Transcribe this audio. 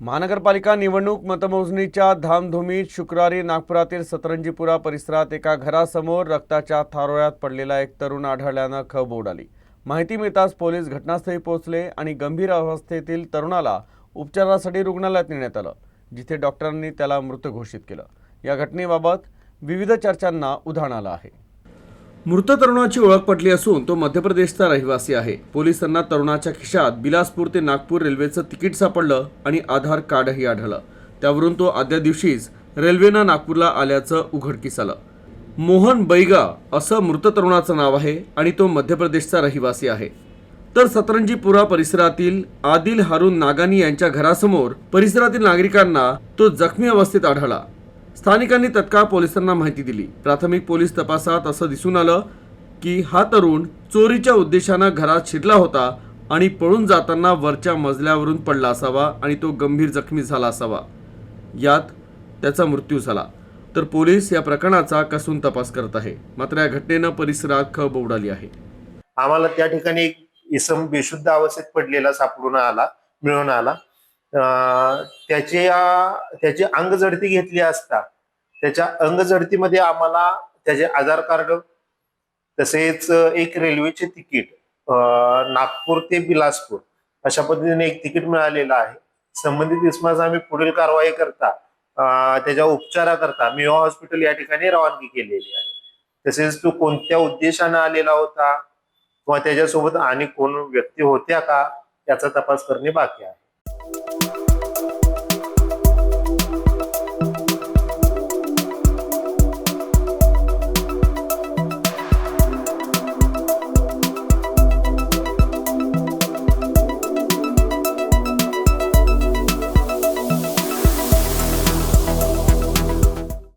महानगरपालिका निवडणूक मतमोजणीच्या धामधुमीत शुक्रवारी नागपुरातील सतरंजीपुरा परिसरात एका घरासमोर रक्ताच्या थारोळ्यात पडलेला एक तरुण आढळल्यानं खळबळ उडाली। माहिती मिळताच पोलीस घटनास्थळी पोहोचले आणि गंभीर अवस्थेतील तरुणाला उपचारासाठी रुग्णालयात नेण्यात आलं, जिथे डॉक्टरांनी त्याला मृत घोषित केलं। या घटनेबाबत विविध चर्चांना उधाण आलं आहे। मृत तरुणाची ओळख पटली असून तो मध्य प्रदेशचा रहिवासी आहे। पोलिसांना तरुणाच्या खिशात बिलासपूर ते नागपूर रेल्वेचं तिकीट सापडलं आणि आधार कार्डही आढळलं। त्यावरून तो आदल्या दिवशीच रेल्वेनं नागपूरला आल्याचं उघडकीस आलं। मोहन बैगा असं मृत तरुणाचं नाव आहे आणि तो मध्य प्रदेशचा रहिवासी आहे। तर सतरंजीपुरा परिसरातील आदिल हारून नागानी यांच्या घरासमोर परिसरातील नागरिकांना तो जखमी अवस्थेत आढळला। स्थानिकांनी तत्काळ पोलिसांना माहिती दिली। प्राथमिक पोलीस तपासात असं दिसून आलं की हा तरुण चोरीच्या उद्देशानं घरात शिरला होता आणि पळून जाताना वरच्या मजल्यावरून पडला असावा आणि तो गंभीर जखमी झाला असावा। यात त्याचा मृत्यू झाला। तर पोलीस या प्रकरणाचा कसून तपास करत आहे। मात्र या घटनेनं परिसरात खळबळ उडाली आहे। आम्हाला त्या ठिकाणी एक इसम बेशुद्ध अवस्थेत पडलेला मिळून आला। त्याची अंगजडती घेतली असता त्याच्या अंगजडतीमध्ये आम्हाला त्याचे आधार कार्ड तसेच एक रेल्वेचे तिकीट नागपूर ते बिलासपूर अशा पद्धतीने एक तिकीट मिळालेलं आहे। संबंधित इसमास आम्ही पुढील कारवाई करता त्याच्या उपचाराकरता मिवा हॉस्पिटल या ठिकाणी रवानगी केलेली आहे। तसेच तो कोणत्या उद्देशाने आलेला होता किंवा त्याच्यासोबत आणि कोण व्यक्ती होत्या का याचा तपास करणे बाकी आहे।